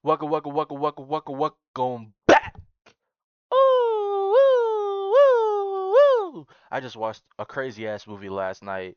Welcome back. Ooh, ooh, ooh, ooh. I just watched a crazy ass movie last night.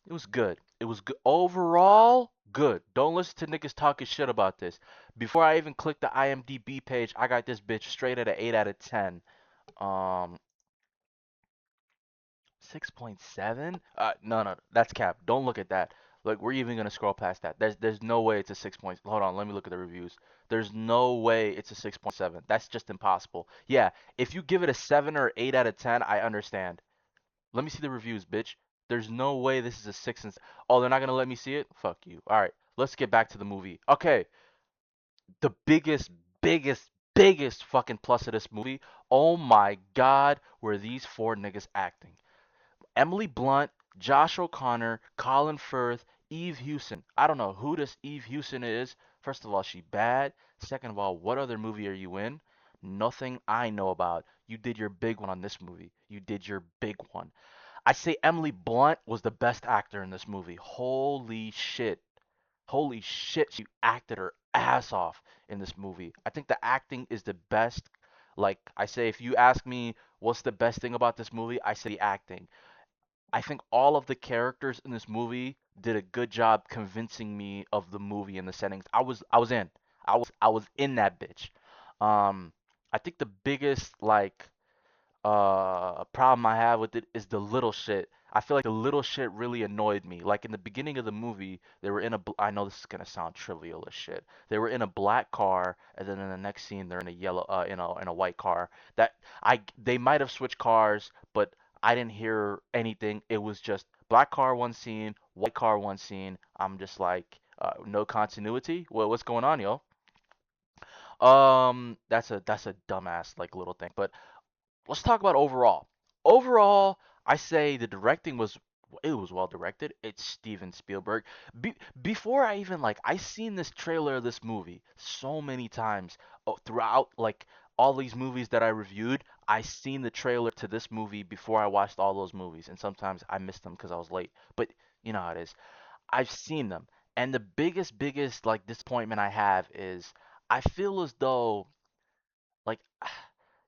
It was good. It was good. Overall, good. Don't listen to niggas talking shit about this. Before I even clicked the IMDb page, I got this bitch straight at an 8 out of 10. Um, 6.7? No, that's cap. Don't look at that. Like, we're even gonna scroll past that. There's no way it's a 6 point. Hold on, let me look at the reviews. There's no way it's a 6.7. That's just impossible. Yeah, if you give it a 7 or 8 out of 10, I understand. Let me see the reviews, bitch. There's no way this is a 6 and Oh, they're not gonna let me see it? Fuck you. All right, let's get back to the movie. Okay, the biggest fucking plus of this movie. Oh my god, were these four niggas acting? Emily Blunt, Josh O'Connor, Colin Firth, Eve Hewson. I don't know who this Eve Hewson is. First of all, she bad. Second of all, what other movie are you in? Nothing I know about. You did your big one on this movie. You did your big one. I say Emily Blunt was the best actor in this movie. Holy shit. Holy shit, she acted her ass off in this movie. I think the acting is the best. Like I say, if you ask me what's the best thing about this movie, I say the acting. I think all of the characters in this movie did a good job convincing me of the movie and the settings. I was in. I was in that bitch. Um I think the biggest like problem I have with it is the little shit. I feel like the little shit really annoyed me. Like in the beginning of the movie, they were in a I know this is gonna sound trivial as shit. They were in a black car, and then in the next scene they're in a yellow in a white car. That I They might have switched cars, but I didn't hear anything. It was just black car one scene, white car one scene. I'm just like no continuity. Well, what's going on, yo? That's a dumbass like little thing, but let's talk about overall. Overall, I say the directing was it was well directed. It's Steven Spielberg. Before I even like I seen this trailer of this movie so many times throughout like all these movies that I reviewed. I seen the trailer to this movie before I watched all those movies, and sometimes I missed them because I was late. But you know how it is. I've seen them, and the biggest like disappointment I have is I feel as though like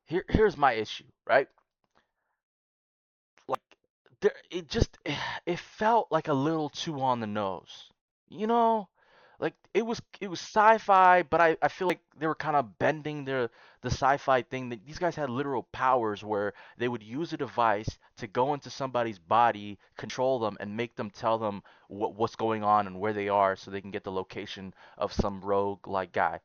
here's my issue, right? Like it just it felt like a little too on the nose. You know? Like it was sci-fi, but I feel like they were kind of bending the sci-fi thing that these guys had literal powers where they would use a device to go into somebody's body, control them and make them tell them what's going on and where they are so they can get the location of some rogue like guy.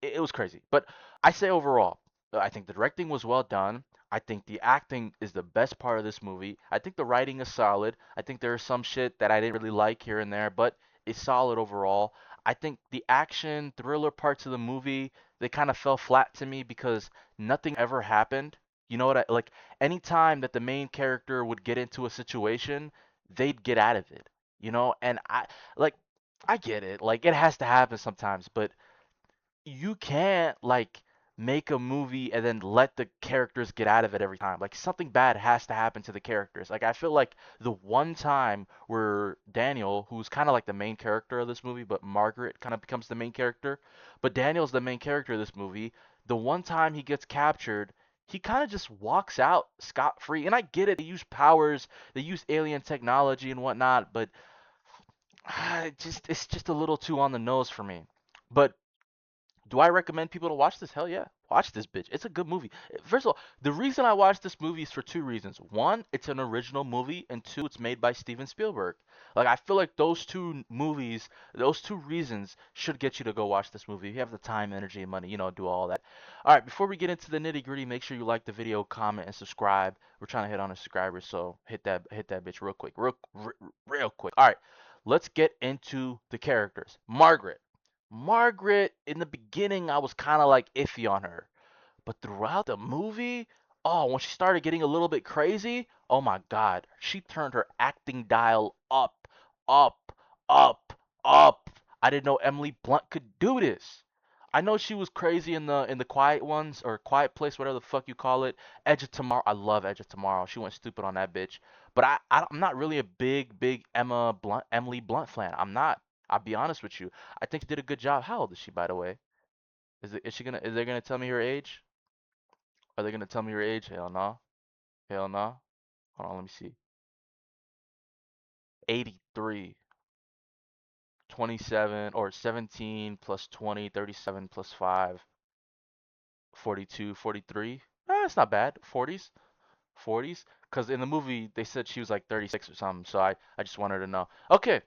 It was crazy. But I say overall, I think the directing was well done. I think the acting is the best part of this movie. I think the writing is solid. I think there's some shit that I didn't really like here and there, but it's solid overall. I think the action thriller parts of the movie they kind of fell flat to me because nothing ever happened. You know what I like anytime that the main character would get into a situation, they'd get out of it. And like I get it. Like it has to happen sometimes, but you can't like make a movie and then let the characters get out of it every time. Like something bad has to happen to the characters. Like I feel like the one time where Daniel, who's kind of like the main character of this movie, but Margaret kind of becomes the main character, but Daniel's the main character of this movie. The one time he gets captured, he kind of just walks out scot free. And I get it, they use powers, they use alien technology and whatnot, but it's just a little too on the nose for me. But do I recommend people to watch this? Hell yeah. Watch this bitch. It's a good movie. First of all, the reason I watched this movie is for two reasons. One, it's an original movie, and two, it's made by Steven Spielberg. Like I feel like those two movies, those two reasons should get you to go watch this movie. If you have the time, energy, and money, do all that. All right, before we get into the nitty-gritty, make sure you like the video, comment, and subscribe. We're trying to hit on a subscriber, so hit that bitch real quick. Real quick. All right. Let's get into the characters. Margaret, in the beginning, I was kind of like iffy on her. But throughout the movie, oh, when she started getting a little bit crazy, oh my God, she turned her acting dial up, up, up, up. I didn't know Emily Blunt could do this. I know she was crazy in the Quiet Ones or Quiet Place, whatever the fuck you call it. Edge of Tomorrow, I love Edge of Tomorrow. She went stupid on that bitch. But I'm not really a big Emily Blunt fan. I'm not. I'll be honest with you. I think she did a good job. How old is she, by the way? Is they gonna tell me her age? Are they gonna tell me her age? Hell no. Hell no. Hold on, let me see. 83, 27 or 17 plus 20, 37 plus 5, 42, 43. It's not bad. 40s, 40s. Because in the movie they said she was like 36 or something. So I just wanted to know. Okay,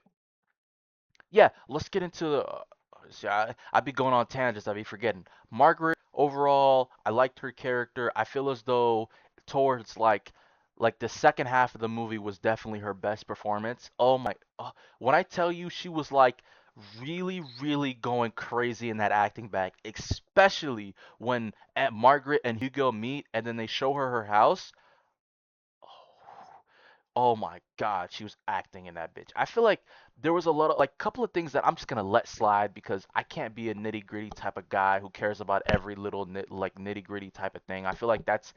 yeah, let's get into the. See, I'd be going on tangents. I'd be forgetting. Margaret, overall, I liked her character. I feel as though towards like the second half of the movie was definitely her best performance. Oh my, when I tell you she was like really, really going crazy in that acting bag, especially when Margaret and Hugo meet and then they show her her house. Oh my God, she was acting in that bitch. I feel like there was a lot of like couple of things that I'm just gonna let slide because I can't be a nitty gritty type of guy who cares about every little nitty gritty type of thing. I feel like that's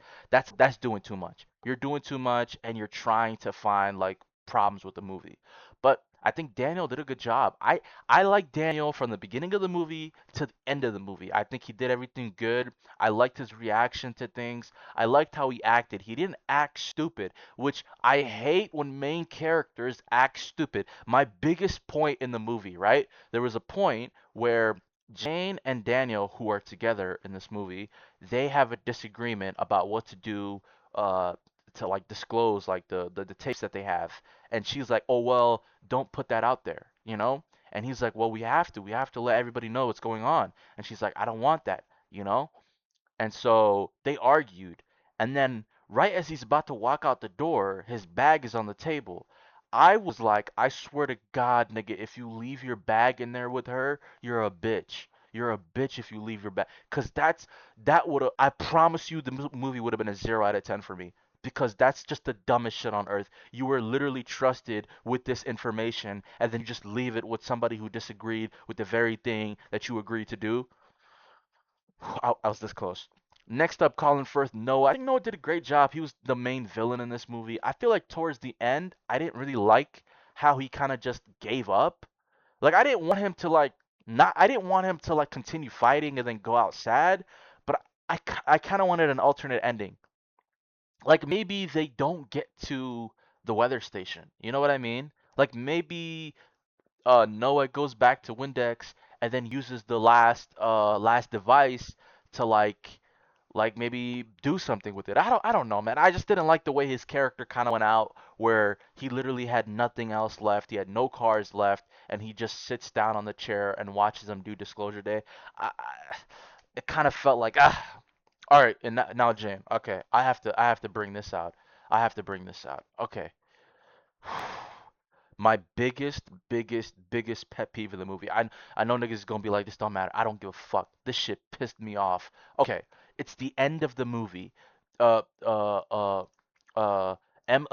doing too much. You're doing too much and you're trying to find like problems with the movie. But I think Daniel did a good job. I like Daniel from the beginning of the movie to the end of the movie. I think he did everything good. I liked his reaction to things. I liked how he acted. He didn't act stupid, which I hate when main characters act stupid. My biggest point in the movie, right? There was a point where Jane and Daniel, who are together in this movie, they have a disagreement about what to do uh to like disclose like the tapes that they have. And she's like, "Oh well, don't put that out there," you know? And he's like, "Well, we have to let everybody know what's going on." And she's like, "I don't want that," you know? And so they argued. And then, right as he's about to walk out the door, his bag is on the table. I was like, I swear to God, nigga, if you leave your bag in there with her, you're a bitch. You're a bitch if you leave your bag. Because that would have, I promise you, the movie would have been a 0 out of 10 for me. Because that's just the dumbest shit on earth. You were literally trusted with this information, and then you just leave it with somebody who disagreed with the very thing that you agreed to do. I was this close. Next up, Colin Firth, Noah. I think Noah did a great job. He was the main villain in this movie. I feel like towards the end, I didn't really like how he kind of just gave up. Like I didn't want him to like not. I didn't want him to like continue fighting and then go out sad. But I kind of wanted an alternate ending. Like maybe they don't get to the weather station. You know what I mean? Like maybe Noah goes back to Windex and then uses the last device to like maybe do something with it. I don't know, man. I just didn't like the way his character kind of went out where he literally had nothing else left. He had no cars left and he just sits down on the chair and watches them do disclosure day. It kind of felt like all right, and now Jane. Okay, I have to bring this out. I have to bring this out. Okay. My biggest pet peeve of the movie. I know niggas is gonna be like, this don't matter. I don't give a fuck. This shit pissed me off. Okay, it's the end of the movie. Uh, uh, uh, uh, M.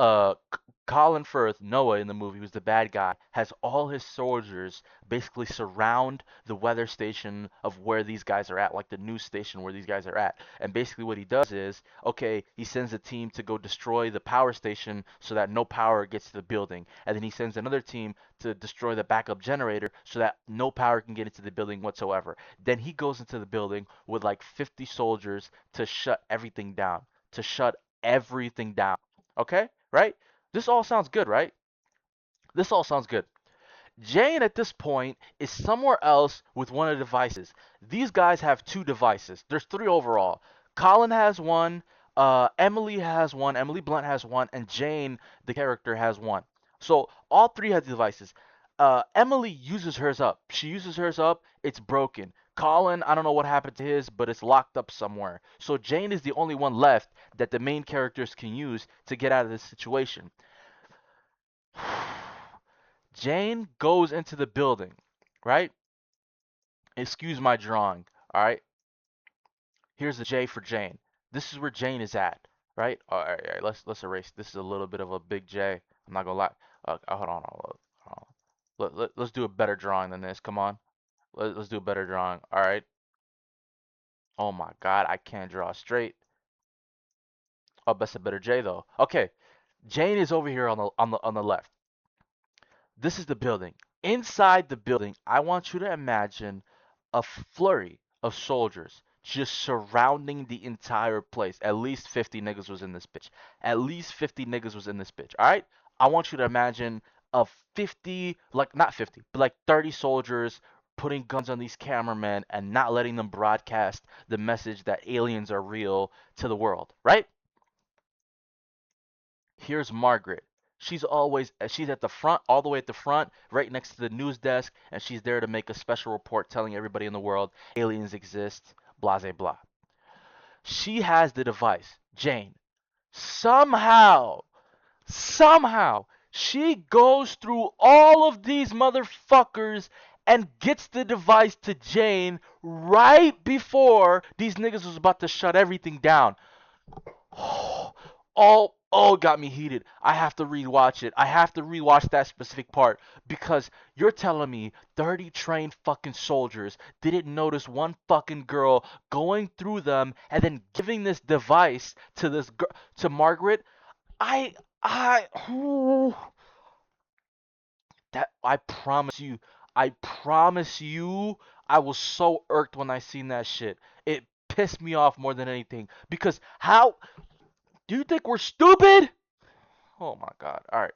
Colin Firth, Noah in the movie, who's the bad guy, has all his soldiers basically surround the weather station of where these guys are at, like the news station where these guys are at. And basically, what he does is, okay, he sends a team to go destroy the power station so that no power gets to the building. And then he sends another team to destroy the backup generator so that no power can get into the building whatsoever. Then he goes into the building with like 50 soldiers to shut everything down. To shut everything down. Okay? Right? This all sounds good, right? This all sounds good. Jane at this point is somewhere else with one of the devices. These guys have two devices. There's three overall. Colin has one, Emily has one, Emily Blunt has one, and Jane, the character, has one. So all three have devices. Emily uses hers up. She uses hers up. It's broken. Colin, I don't know what happened to his, but it's locked up somewhere. So Jane is the only one left that the main characters can use to get out of this situation. Jane goes into the building, right? Excuse my drawing, all right? Here's a J for Jane. This is where Jane is at, right? All right, let's erase. This is a little bit of a big J. I'm not gonna lie. Hold on, hold on. Let's do a better drawing than this. Come on. Let's do a better drawing. All right. Oh my God, I can't draw straight. Oh, that's a better J though. Okay, Jane is over here on the left. This is the building. Inside the building, I want you to imagine a flurry. of soldiers just surrounding the entire place. At least 50 niggas was in this bitch. At least 50 niggas was in this bitch. All right? I want you to imagine of 50, like not 50, but like 30 soldiers putting guns on these cameramen and not letting them broadcast the message that aliens are real to the world, right? Here's Margaret. She's at the front, all the way at the front, right next to the news desk, and she's there to make a special report telling everybody in the world aliens exist, blah blah blah. She has the device, Jane. Somehow, somehow, she goes through all of these motherfuckers and gets the device to Jane right before these niggas was about to shut everything down. Oh, it got me heated. I have to rewatch it. I have to rewatch that specific part because you're telling me 30 trained fucking soldiers didn't notice one fucking girl going through them and then giving this device to this girl, to Margaret. I ooh, that I promise you, I was so irked when I seen that shit. It pissed me off more than anything because how do you think we're stupid? Oh my god. All right,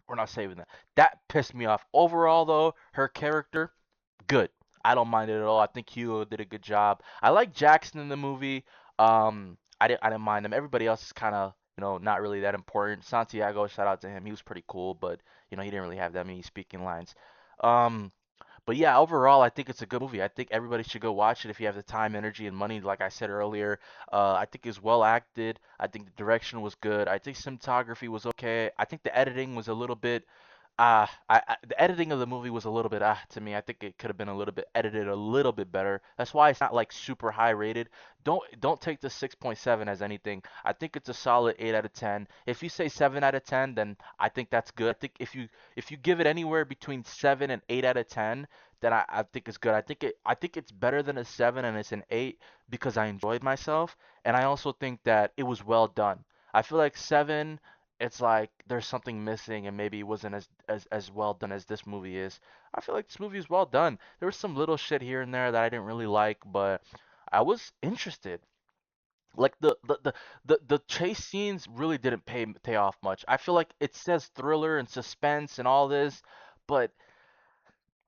we're not saving that. That pissed me off. Overall, though, her character, good. I don't mind it at all. I think Hugo did a good job. I like Jackson in the movie. I didn't mind him. Everybody else is kind of not really that important. Santiago, shout out to him. He was pretty cool, but he didn't really have that many speaking lines. Um, but yeah, overall, I think it's a good movie. I think everybody should go watch it if you have the time, energy, and money. Like I said earlier, I think it's well acted. I think the direction was good. I think cinematography was okay. I think the editing was a little bit. The editing of the movie was a little bit to me. I think it could have been a little bit edited a little bit better. That's why it's not like super high rated. Don't take the 6.7 as anything. I think it's a solid 8 out of 10. If you say 7 out of 10, then I think that's good. I think if you give it anywhere between 7 and 8 out of 10, then I think it's good. I think it's better than a 7 and it's an 8 because I enjoyed myself, and I also think that it was well done. I feel like 7, it's like there's something missing and maybe it wasn't as well done as this movie is. I feel like this movie is well done. There was some little shit here and there that I didn't really like, but I was interested. Like the chase scenes really didn't pay off much. I feel like it says thriller and suspense and all this, but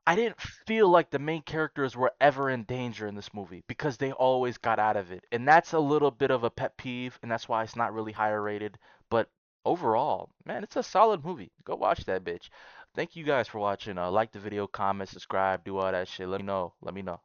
I didn't feel like the main characters were ever in danger in this movie because they always got out of it. And that's a little bit of a pet peeve, and that's why it's not really higher rated. But overall, man, it's a solid movie. Go watch that bitch. Thank you guys for watching. Like the video, comment, subscribe, do all that shit. Let me know. Let me know.